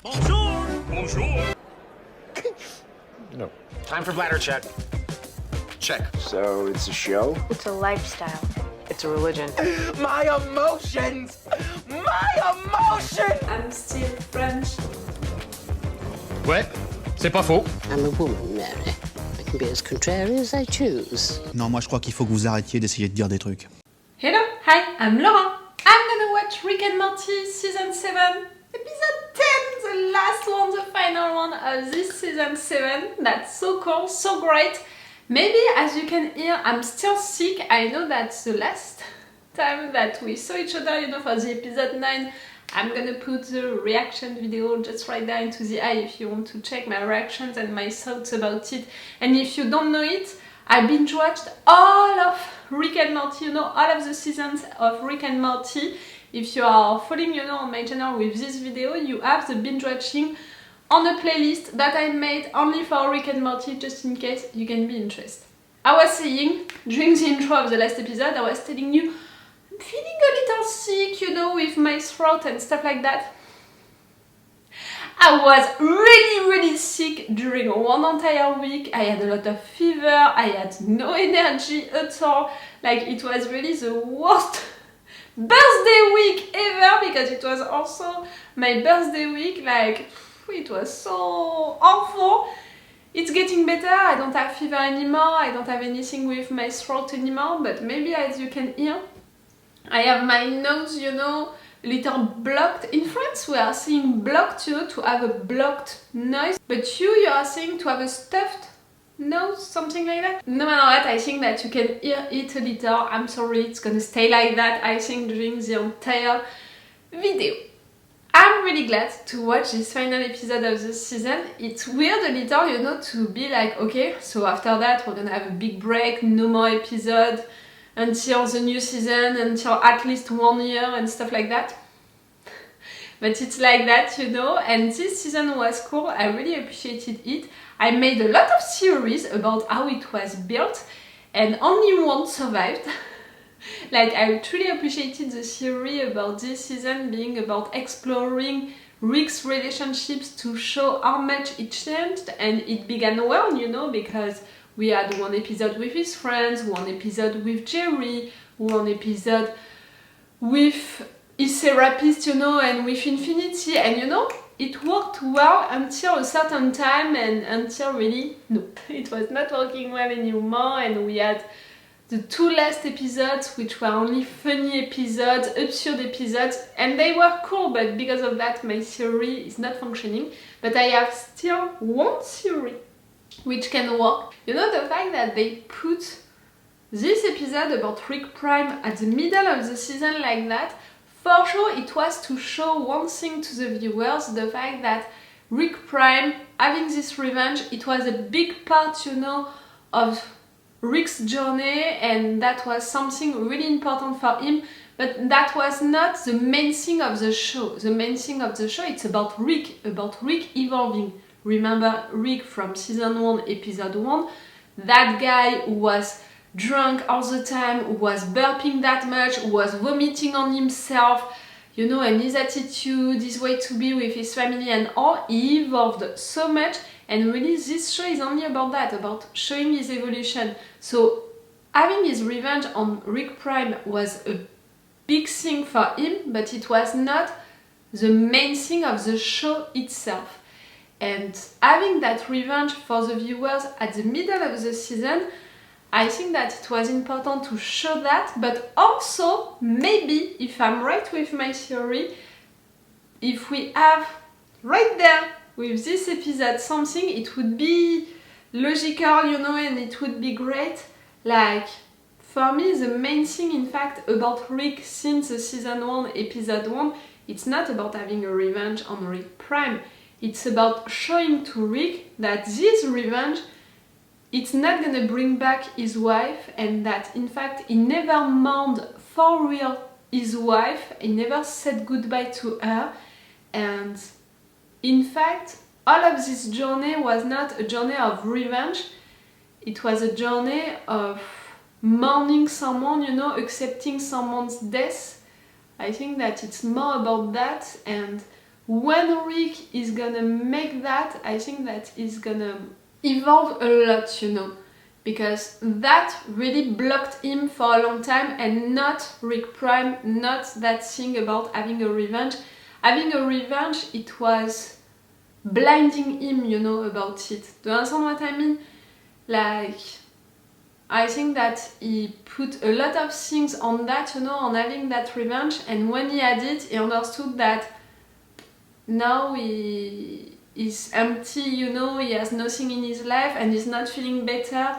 Bonjour! Bonjour! No. Time for bladder check. Check. So it's a show? It's a lifestyle. It's a religion. My emotions! My emotions! I'm still French. Ouais, c'est pas faux. I'm a woman, Mary. I can be as contrary as I choose. Non, moi je crois qu'il faut que vous arrêtiez d'essayer de dire des trucs. Hello, hi, I'm Laura. I'm gonna watch Rick and Morty Season 7, Episode 10, the last one, the final one of this Season 7. That's so cool, so great. Maybe, as you can hear, I'm still sick. I know that's the last time that we saw each other, for the Episode 9. I'm gonna put the reaction video just right there into the eye if you want to check my reactions and my thoughts about it. And if you don't know it, I binge watched all of Rick and Morty, all of the seasons of Rick and Morty. If you are following, on my channel with this video, you have the binge watching on a playlist that I made only for Rick and Morty, just in case you can be interested. I was saying, during the intro of the last episode, I was telling you, I'm feeling a little sick, with my throat and stuff like that. I was really sick during one entire week. I had a lot of fever, I had no energy at all. Like, it was really the worst birthday week ever, because it was also my birthday week. Like, it was so awful. It's getting better, I don't have fever anymore, I don't have anything with my throat anymore, but maybe, as you can hear, I have my nose, a little blocked. In France, we are saying blocked, to have a blocked nose. But you are saying to have a stuffed nose, something like that. No matter what, I think that you can hear it a little. I'm sorry, it's gonna stay like that, I think, during the entire video. I'm really glad to watch this final episode of this season. It's weird a little, to be like, okay, so after that we're gonna have a big break, no more episodes, until the new season, until at least 1 year and stuff like that. But it's like that, and this season was cool, I really appreciated it. I made a lot of theories about how it was built, and only one survived. Like, I truly appreciated the theory about this season being about exploring Rick's relationships to show how much it changed, and it began well, because we had one episode with his friends, one episode with Jerry, one episode with his therapist, and with Infinity, and it worked well until a certain time, and until really, no, it was not working well anymore, and we had the 2 last episodes, which were only funny episodes, absurd episodes, and they were cool, but because of that my theory is not functioning. But I have still one theory which can work. The fact that they put this episode about Rick Prime at the middle of the season like that, for sure it was to show one thing to the viewers, the fact that Rick Prime having this revenge, it was a big part, of Rick's journey, and that was something really important for him, but that was not the main thing of the show. The main thing of the show, it's about Rick evolving. Remember Rick from season 1, episode 1, that guy who was drunk all the time, who was burping that much, who was vomiting on himself, and his attitude, his way to be with his family and all, he evolved so much, and really this show is only about that, about showing his evolution. So having his revenge on Rick Prime was a big thing for him, but it was not the main thing of the show itself. And having that revenge for the viewers at the middle of the season, I think that it was important to show that, but also, maybe, if I'm right with my theory, if we have right there with this episode something, it would be logical, and it would be great. Like, for me, the main thing, in fact, about Rick since the season 1, episode 1, it's not about having a revenge on Rick Prime. It's about showing to Rick that this revenge, it's not gonna bring back his wife, and that in fact he never mourned for real his wife, he never said goodbye to her, and in fact all of this journey was not a journey of revenge, it was a journey of mourning someone, accepting someone's death. I think that it's more about that, and when Rick is gonna make that, I think that is gonna evolve a lot, you know, because that really blocked him for a long time, and not Rick Prime, not that thing about having a revenge. Having a revenge, it was blinding him, you know, about it. Do you understand what I mean? Like, I think that he put a lot of things on that, you know, on having that revenge, and when he had it, he understood that now he is empty, you know, he has nothing in his life and he's not feeling better.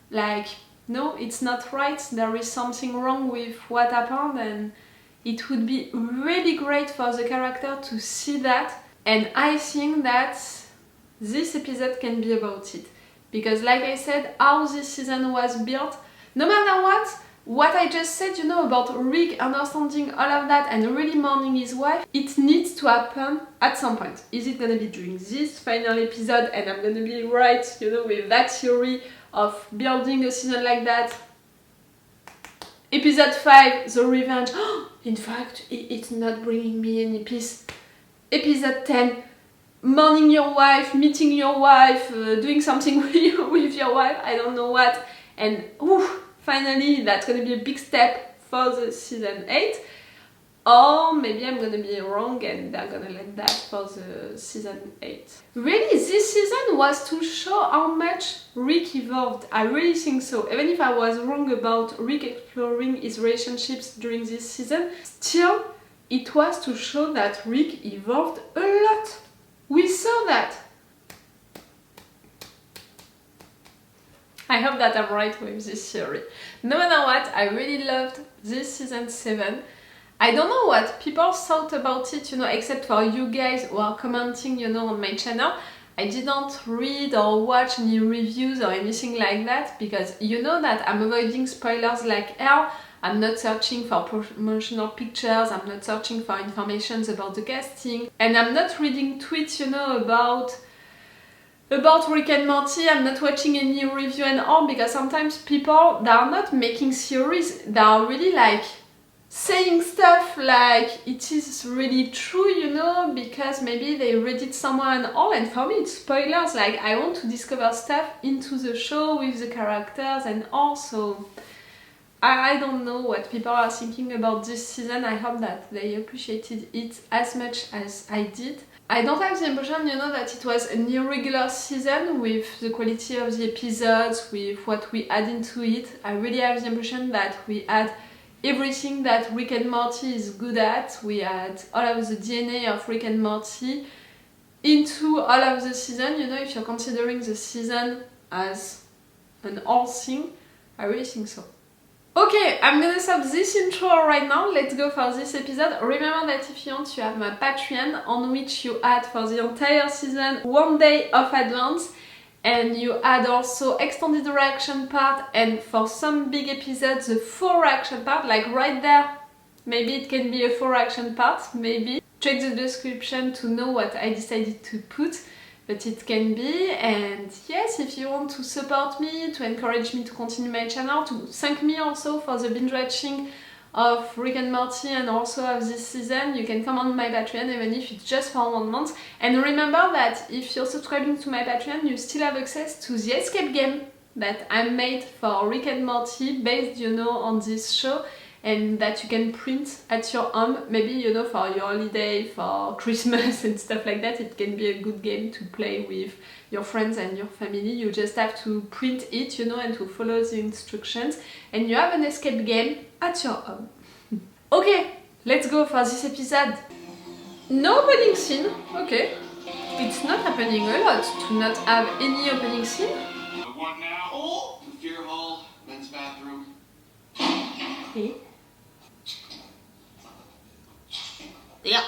Like, no, it's not right, there is something wrong with what happened, and it would be really great for the character to see that, and I think that this episode can be about it. Because like I said, how this season was built, no matter what I just said, you know, about Rick understanding all of that and really mourning his wife, it needs to happen at some point. Is it gonna be during this final episode and I'm gonna be right, you know, with that theory of building a season like that? Episode 5, the revenge. In fact, it's not bringing me any peace. Episode 10, mourning your wife, meeting your wife, doing something with your wife, I don't know what, and finally that's gonna be a big step for the season 8, or maybe I'm gonna be wrong and they're gonna let that for the season 8. Really, this season was to show how much Rick evolved. I really think so. Even if I was wrong about Rick exploring his relationships during this season, still it was to show that Rick evolved a lot. We saw that. I hope that I'm right with this theory. No matter what, I really loved this season 7. I don't know what people thought about it, you know, except for you guys who are commenting, you know, on my channel. I didn't read or watch any reviews or anything like that, because you know that I'm avoiding spoilers like hell. I'm not searching for promotional pictures, I'm not searching for information about the casting, and I'm not reading tweets, you know, about Rick and Morty. I'm not watching any review and all, because sometimes people, they are not making theories, they are really like saying stuff like it is really true, you know, because maybe they read it somewhere and all, and for me it's spoilers. Like, I want to discover stuff into the show with the characters and all, so I don't know what people are thinking about this season. I hope that they appreciated it as much as I did. I don't have the impression, you know, that it was an irregular season with the quality of the episodes, with what we add into it. I really have the impression that we had everything that Rick and Morty is good at. We had all of the DNA of Rick and Morty into all of the season, you know, if you're considering the season as an whole thing. I really think so. Okay, I'm gonna stop this intro right now. Let's go for this episode. Remember that if you want, you have my Patreon, on which you add for the entire season 1 day of advance, and you add also extended reaction part, and for some big episodes the full reaction part, like right there. Maybe it can be a full reaction part, maybe. Check the description to know what I decided to put. But it can be. And yes, if you want to support me, to encourage me to continue my channel, to thank me also for the binge watching of Rick and Morty and also of this season, you can come on my Patreon, even if it's just for 1 month. And remember that if you're subscribing to my Patreon, you still have access to the escape game that I made for Rick and Morty, based, you know, on this show, and that you can print at your home, maybe, you know, for your holiday, for Christmas and stuff like that. It can be a good game to play with your friends and your family. You just have to print it, you know, and to follow the instructions, and you have an escape game at your home. Okay, let's go for this episode. No opening scene, okay. It's not happening a lot to not have any opening scene. What now? Oh, the fear hall, men's bathroom. Okay. Yeah.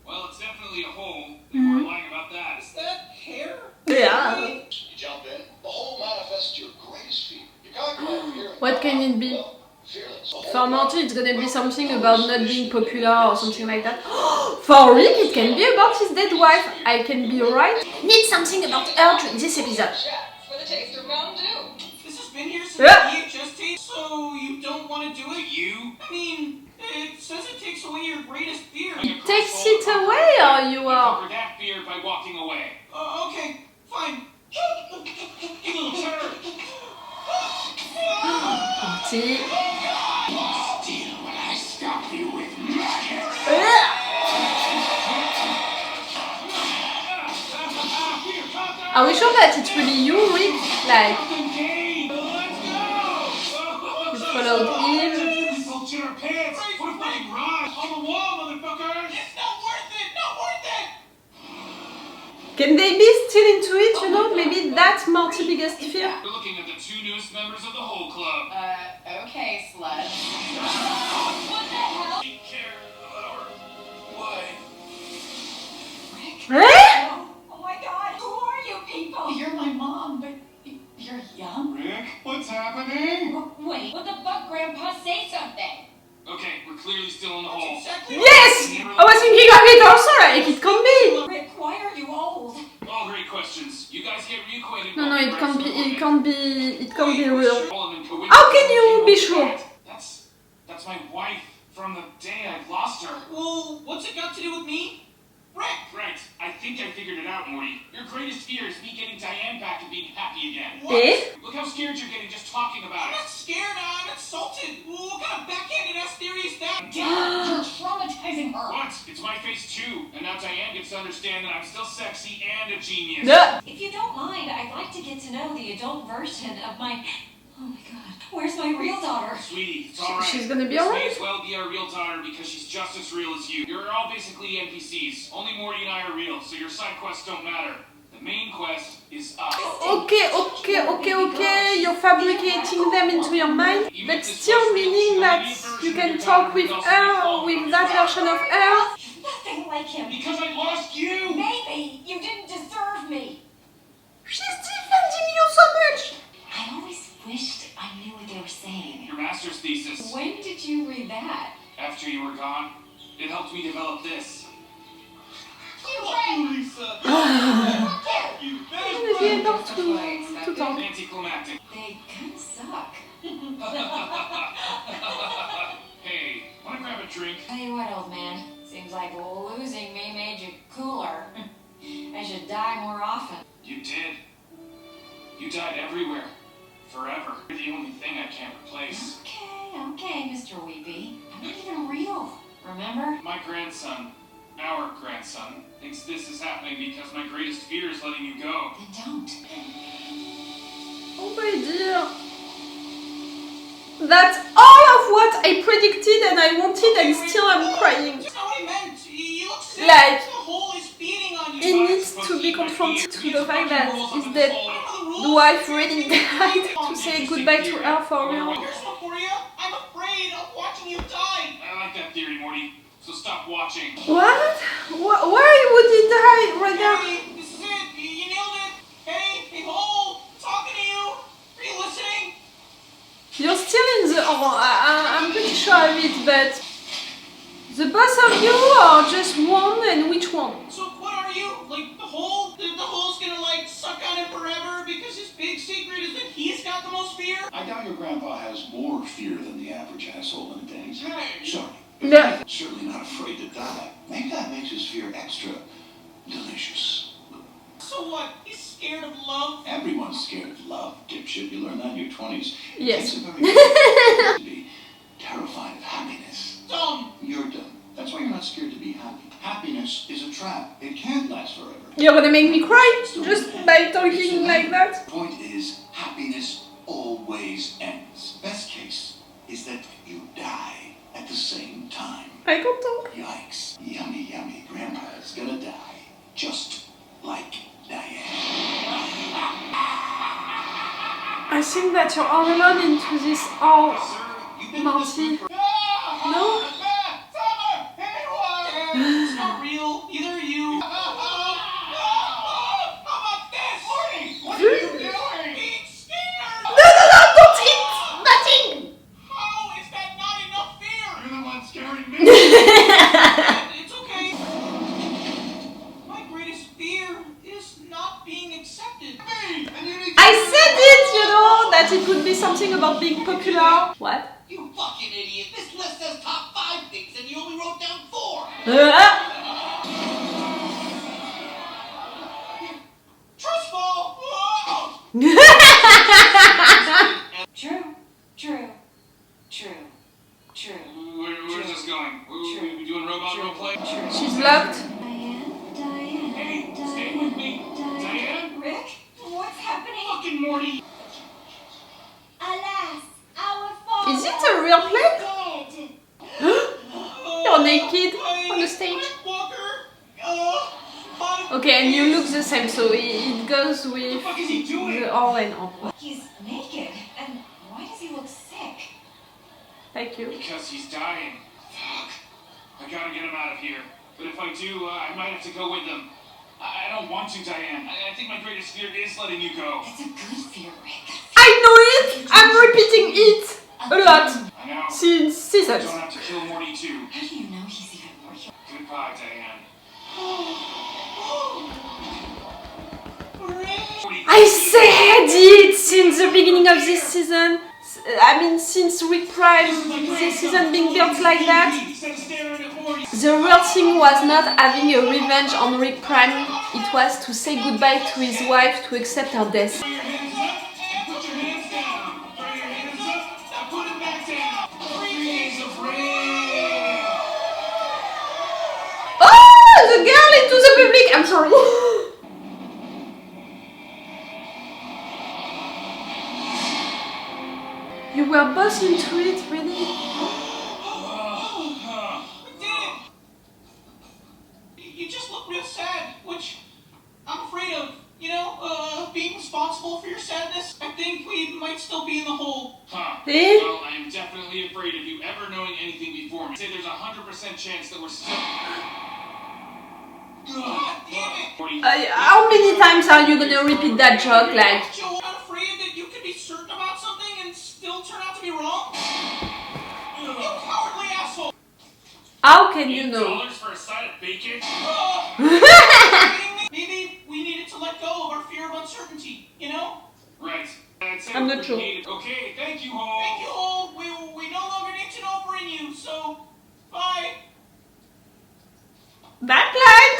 Well, it's definitely a home. They weren't lying about that. Is that hair? Yeah. You jump in, the whole manifests your greatest fear. You conquer fear. What can it be? Well, fearless. For Morty, it's gonna be something about not being popular or something like that. For Rick, it can be about his dead wife. I can be right. Need something about her during this episode. For the taste of Mountain Dew. This has been here since Yeah. the VHS tape, so you don't want to do it? You? I mean, It says it takes away your greatest fear. It takes it away, or you are... Conquer that fear by walking away. Okay, fine. You little turd. Morty. Steal when I stop you with magic. Are we sure that it's really you, Rick? Like, you followed him? Can they be still into it, you know? Maybe that's Morty's biggest fear? We're looking at the two newest members of the whole club. Okay, slut. What the hell? Take care of our wife. Eh? Oh my god, who are you people? You're my mom, but you're young. Rick, what's happening? Wait, what the fuck, Grandpa? Say something. Okay, we're clearly still in the hole. Yes! I was thinking of it also, like, it can be! Rick, why are you old? All great questions. You guys get reacquainted. No, it can't be real. How can you be sure? That's my wife from the day I lost her. Well, what's it got to do with me? Right. I think I figured it out, Morty. Your greatest fear is me getting Diane back and being happy again. What? Eh? Look how scared you're getting just talking about it. I'm not scared, I'm insulted. What kind of backhanded ass theory is that? You're traumatizing her. What? It's my face too. And now Diane gets to understand that I'm still sexy and a genius. No. If you don't mind, I'd like to get to know the adult version of my... Oh my god, where's my real daughter? Sweetie, it's alright. She's gonna be This alright. may as well be our real daughter because she's just as real as you. You're all basically NPCs. Only Morty and I are real, so your side quests don't matter. The main quest is us. Okay, you're fabricating them into your mind, but still meaning that you can talk with her or with that version of her. You're nothing like him. Because I lost you! Maybe you didn't deserve me. She's defending you so much! I always wished I knew what they were saying. Your master's thesis. When did you read that? After you were gone, it helped me develop this. Lisa! You Maybe enough to talk. Anticlimactic. They kinda suck. Hey, wanna grab a drink? Tell you what, old man. Seems like losing me made you cooler. I should die more often. You did. You died everywhere. Forever. You're the only thing I can't replace. Okay, Mr. Weepy. I'm not even real. Remember? My grandson, our grandson, thinks this is happening because my greatest fear is letting you go. Then don't. Oh my dear. That's all of what I predicted and I wanted and still I'm crying. That's not what I meant. You look sick. Like, the hole is feeding on you. it needs to be confronted to the fact that his dead wife really died to say goodbye to her for real. Here's one for you. I'm afraid of watching you die. I like that theory, Morty. So stop watching. What? Why would he die right now? Hey, this is it. You nailed it. Hey, hole. I'm talking to you. Are you listening? You're still in the... Oh, I'm pretty sure of it, but... The both of you or just one, and which one? So what are you? Like the hole? The hole's gonna like suck on him forever because his big secret is that he's got the most fear? I doubt your grandpa has more fear than the average asshole in the days. Hey. Sorry. No. Certainly not afraid to die. Maybe that makes his fear extra delicious. So what? He's scared of love? Everyone's scared of love, dipshit. You learn that in your 20s. Yes. It takes a very to be terrified of happiness. Dumb. You're dumb. That's why you're not scared to be happy. Happiness is a trap. It can't last forever. You're gonna make me cry just by talking like that? The point is, happiness always ends. Best case is that you die at the same time. I can't talk. Yikes. Yummy, yummy. Grandpa's gonna die. Just like Diane. I think that you're all alone into this. Oh, Morty. No? It's not real. Either are you. How about this? Morty, what are you doing? Being scared. No, don't eat nothing! How is that not enough fear? You're the one scaring me. It's okay. My greatest fear is not being accepted. I said it, you know, that it would be something about being popular. What? You fucking idiot. This list says top 5 true. She's locked. Hey, stay with me. Diane? Rick? What's happening? Fucking Morty. Alas, our father Is it a real play? dead. You're naked on the stage. Okay, and you look the same, so it goes with What the fuck is he doing? the all and all. He's naked. And why does he look sick? Thank you. Because he's dying. Fuck. I gotta get him out of here. But if I do, I might have to go with them. I don't want to, Diane. I think my greatest fear is letting you go. It's a good fear, Rick. I know it! I'm repeating it a lot I know. since I seasons. don't have to kill Morty too. How do you know he's even more human? Goodbye, Diane. I said it since the beginning of this season. I mean, since Rick Prime, this season being built like that. The real thing was not having a revenge on Rick Prime. It was to say goodbye to his wife, to accept her death. Throw your hands up and put your hands down. Throw your hands up, now put them back down. 3 days of rain. Oh, the girl into the public. I'm sorry. You were both into it, really? You just look real sad, which I'm afraid of. You know, being responsible for your sadness. I think we might still be in the hole. Huh. Eh? Well, I am definitely afraid of you ever knowing anything before me. Say there's a 100% chance that we're still... God damn it! How many times are you gonna repeat that joke? Like, Joe, I'm afraid that you could be certain about something and still turn out to be wrong. You cowardly asshole! how can you know? $8 for a side of bacon? Maybe we needed to let go of our fear of uncertainty, you know? Right. I'm not sure. Okay, thank you, Hole. Thank you, Hole. We no longer need to know bring you, so bye. Bad line!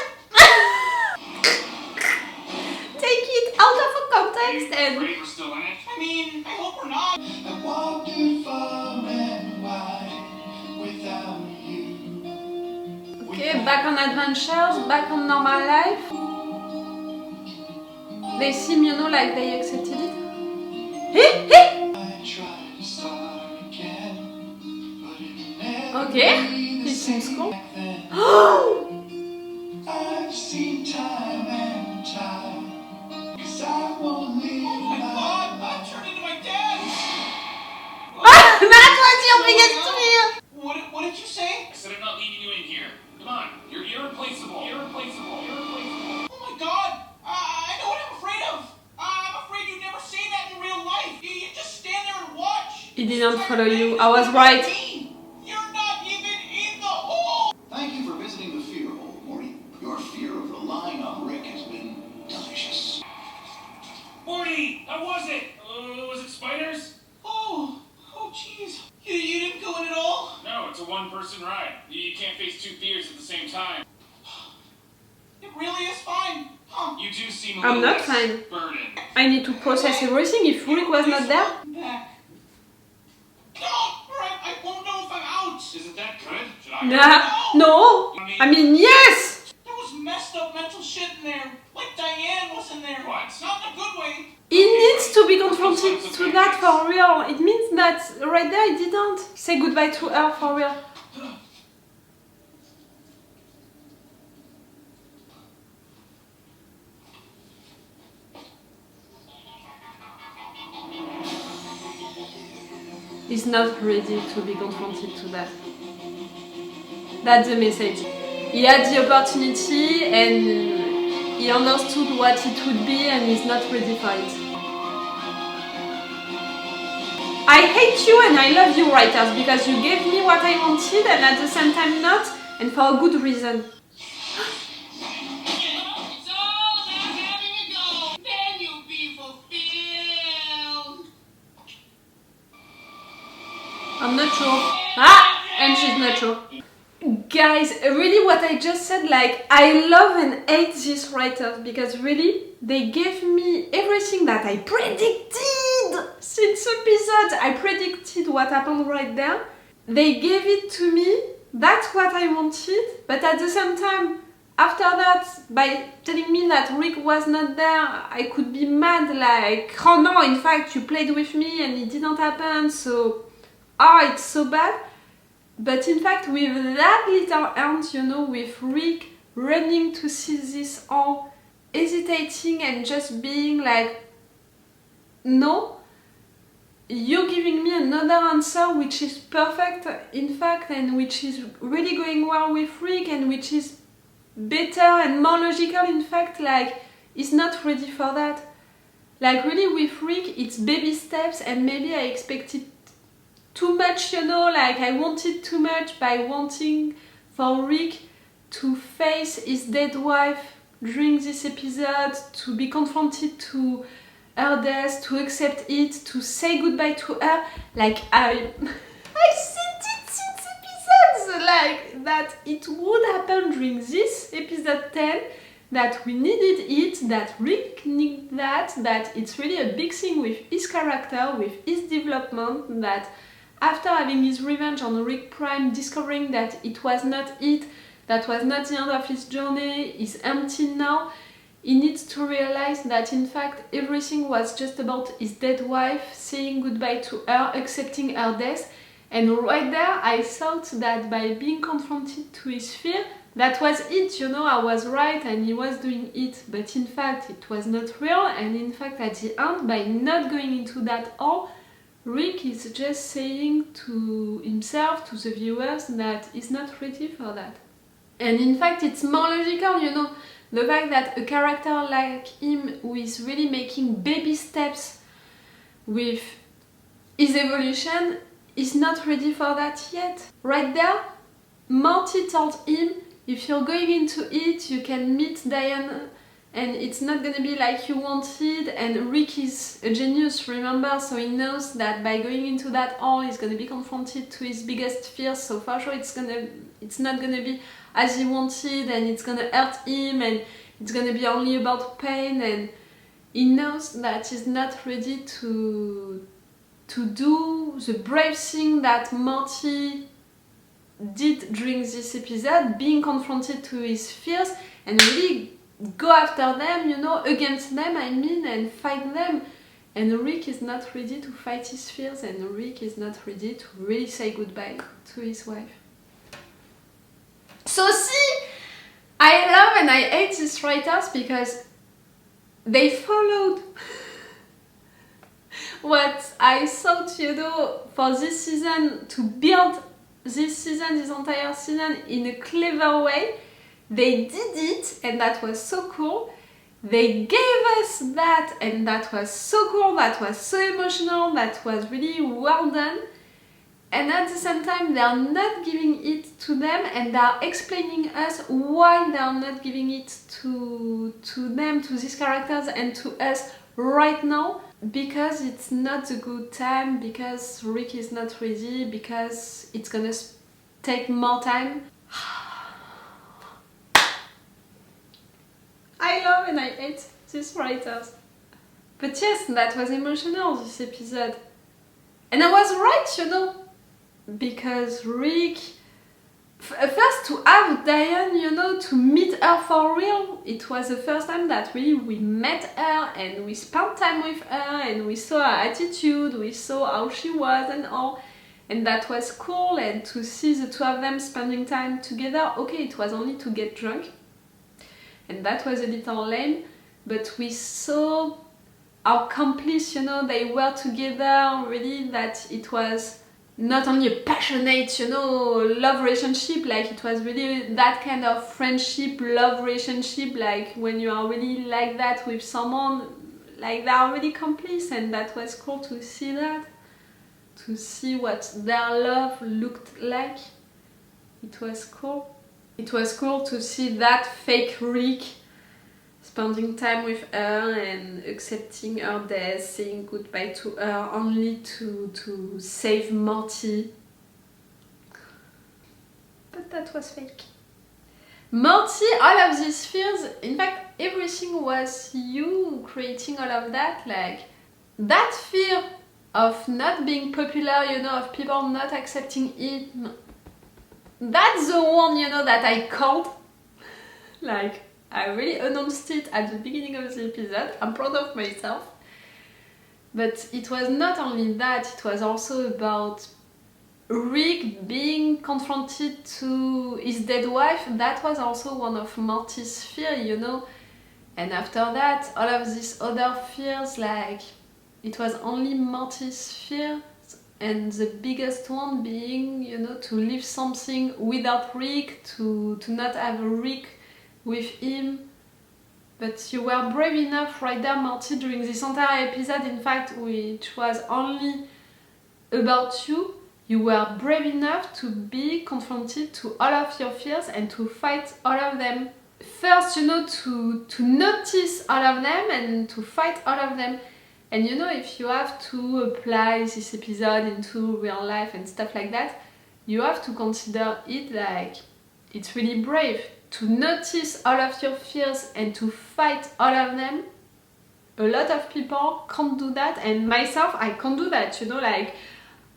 Take it out of a context and... Afraid we're still in it? I mean, I hope we're not. I walked far and wide without you. Okay, back on adventures, back on normal life. They seem, you know, like they accepted it. I tried to start again, but it never Okay, be the he seems same cool. back then. Oh! I've seen time and time, 'cause I won't leave Oh my my God, I turned into my dad. That was your biggest fear! What did you say? I said I'm not leaving you in here. Come on, you're irreplaceable. Irreplaceable. Irreplaceable. Oh my God, I know what I'm afraid of. I'm afraid you'd never say that in real life. You just stand there and watch. He didn't follow you. I was right. You're not even in the hole. Thank you for visiting the fear hole, Morty. Your fear of relying on Rick has been delicious. Morty, how was it? Was it spiders? Oh, jeez. You didn't go in at all? No, it's a one-person ride. You can't face 2 fears at the same time. It really is fine. Huh. You do seem a I'm little not less fine. burdened. I need to process everything if Rick was not there. Back. No, I won't know if I'm out. Isn't that good? Should I? Nah, no! I mean, yes! There was messed up mental shit in there. Like Diane was in there. What? Not in a good way. He needs to be confronted to that for real. It means that right there he didn't say goodbye to her for real. He's not ready to be confronted to that. That's the message. He had the opportunity and he understood what it would be and he's not ready for it. I hate you and I love you, writers, because you gave me what I wanted and at the same time not, and for a good reason. I'm not sure. And she's not sure. Guys, really what I just said, like, I love and hate these writers because really, they gave me everything that I predicted since episodes. I predicted what happened right there. They gave it to me that's what I wanted, but at the same time, after that, by telling me that Rick was not there, I could be mad, like, oh no, in fact, you played with me and it didn't happen, so, oh, it's so bad. But in fact, with that little hint, you know, with Rick running to see this all, hesitating and just being like, no, you're giving me another answer which is perfect, in fact, and which is really going well with Rick, and which is better and more logical, in fact, like, he's not ready for that. Like, really, with Rick, it's baby steps, and maybe I expected too much, you know, like, I wanted too much by wanting for Rick to face his dead wife during this episode, to be confronted to her death, to accept it, to say goodbye to her. Like, I said it since episodes, like, that it would happen during this episode 10, that we needed it, that Rick needed that it's really a big thing with his character, with his development, that after having his revenge on Rick Prime, discovering that it was not it, that was not the end of his journey, is empty now, he needs to realize that in fact everything was just about his dead wife, saying goodbye to her, accepting her death. And right there I thought that by being confronted to his fear, that was it, you know, I was right and he was doing it. But in fact it was not real, and in fact at the end, by not going into that hole, Rick is just saying to himself, to the viewers, that he's not ready for that. And in fact it's more logical, you know, the fact that a character like him, who is really making baby steps with his evolution, is not ready for that yet. Right there, Morty told him, if you're going into it, you can meet Diane and it's not gonna be like you wanted. And Rick is a genius, remember, so he knows that by going into that hole, he's gonna be confronted to his biggest fears, so for sure it's not gonna be as he wanted, and it's gonna hurt him, and it's gonna be only about pain, and he knows that he's not ready to do the brave thing that Morty did during this episode, being confronted to his fears and really go after them, you know, against them, I mean, and fight them. And Rick is not ready to fight his fears, and Rick is not ready to really say goodbye to his wife. So see, I love and I hate these writers because they followed what I thought, you know, for this season, to build this season, this entire season in a clever way. They did it, and that was so cool. They gave us that, and that was so cool, that was so emotional, that was really well done. And at the same time, they are not giving it to them, and they are explaining us why they are not giving it to them, to these characters, and to us right now. Because it's not a good time, because Rick is not ready, because it's gonna take more time. I love and I hate these writers. But yes, that was emotional, this episode. And I was right, you know. Because Rick, first to have Diane, you know, to meet her for real, it was the first time that really we met her and we spent time with her and we saw her attitude, we saw how she was and all, and that was cool. And to see the two of them spending time together, okay, it was only to get drunk and that was a little lame, but we saw how complice, you know, they were together, really, that it was not only a passionate, you know, love relationship, like it was really that kind of friendship, love relationship, like when you are really like that with someone, like they are really complice, and that was cool to see that, to see what their love looked like. It was cool. It was cool to see that fake Rick spending time with her and accepting her death, saying goodbye to her only to save Morty. But that was fake. Morty, all of these fears, in fact everything was you creating all of that, like that fear of not being popular, you know, of people not accepting him, That's the one, you know, that I called. Like, I really announced it at the beginning of the episode. I'm proud of myself. But it was not only that, it was also about Rick being confronted to his dead wife. That was also one of Morty's fears, you know. And after that, all of these other fears, like, it was only Morty's fear. And the biggest one being, you know, to leave something without Rick, to not have Rick with him. But you were brave enough right there, Morty, during this entire episode, in fact, which was only about you. You were brave enough to be confronted to all of your fears and to fight all of them. First, you know, to notice all of them and to fight all of them. And you know, if you have to apply this episode into real life and stuff like that, you have to consider it like it's really brave to notice all of your fears and to fight all of them. A lot of people can't do that, and myself, I can't do that, you know, like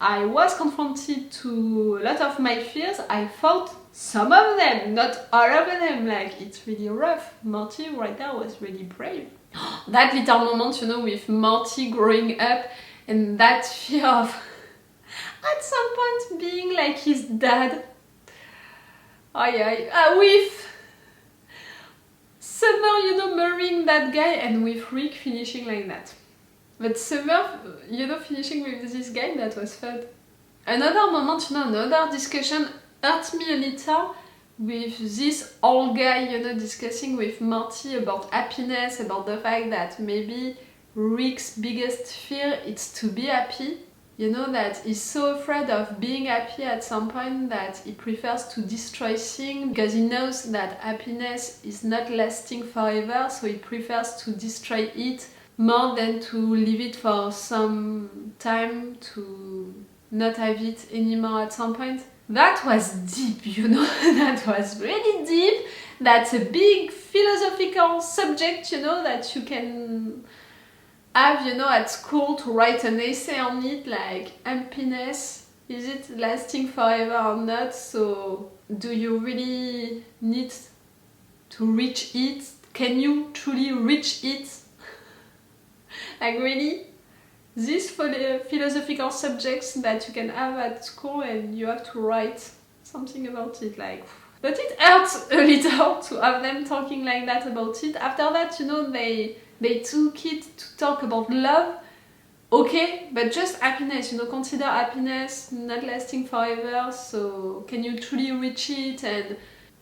I was confronted to a lot of my fears. I fought some of them, not all of them. Like, it's really rough. Morty right there was really brave. That little moment, you know, with Morty growing up and that fear of at some point being like his dad. With Summer, you know, marrying that guy, and with Rick finishing like that. But Summer, you know, finishing with this guy, that was fun. Another moment, you know, another discussion hurt me a little with this old guy, you know, discussing with Morty about happiness, about the fact that maybe Rick's biggest fear is to be happy. You know, that he's so afraid of being happy at some point that he prefers to destroy things because he knows that happiness is not lasting forever, so he prefers to destroy it more than to leave it for some time to not have it anymore at some point. That was deep, you know, that was really deep. That's a big philosophical subject, you know, that you can have, you know, at school to write an essay on it, like happiness, is it lasting forever or not? So do you really need to reach it? Can you truly reach it? Like, really? These philosophical subjects that you can have at school and you have to write something about it, like. But it hurts a little to have them talking like that about it. After that, you know, they took it to talk about love. Okay, but just happiness, you know, consider happiness not lasting forever, so can you truly reach it, and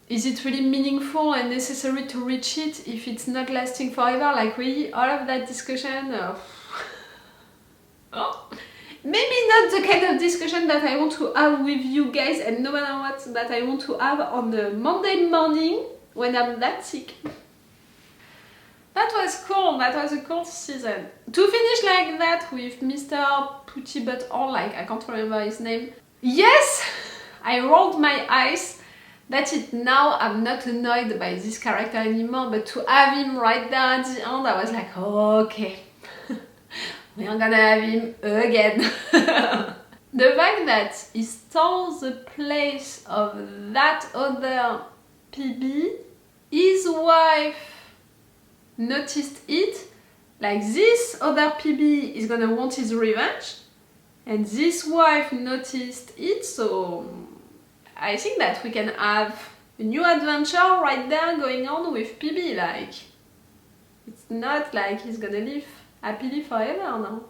is it really meaningful and necessary to reach it if it's not lasting forever? Like, really, all of that discussion, maybe not the kind of discussion that I want to have with you guys, and no matter what, that I want to have on the Monday morning when I'm that sick. That was cool, that was a cool season. To finish like that with Mr. Putty Butt All, like, I can't remember his name. Yes, I rolled my eyes. That's it, now I'm not annoyed by this character anymore, but to have him right there at the end, I was like, oh, okay. We are gonna have him again. The fact that he stole the place of that other PB, his wife noticed it, like this other PB is gonna want his revenge, and this wife noticed it, so I think that we can have a new adventure right there going on with PB, like, it's not like he's gonna live happily forever now.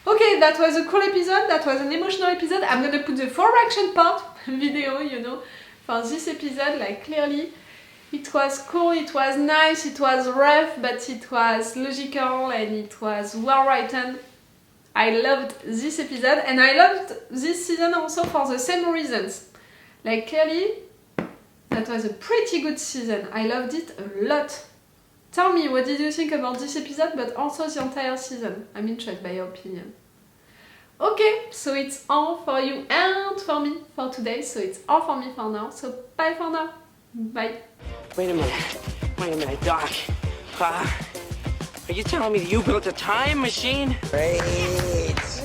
Okay, that was a cool episode, that was an emotional episode. I'm gonna put the 4 action part video, you know, for this episode, like, clearly. It was cool, it was nice, it was rough, but it was logical and it was well written. I loved this episode, and I loved this season also for the same reasons. Like, clearly, that was a pretty good season. I loved it a lot. Tell me, what did you think about this episode, but also the entire season? I'm interested by your opinion. Okay, so it's all for you and for me for today, so it's all for me for now. So bye for now. Bye. Wait a minute, Doc. Are you telling me that you built a time machine? Great.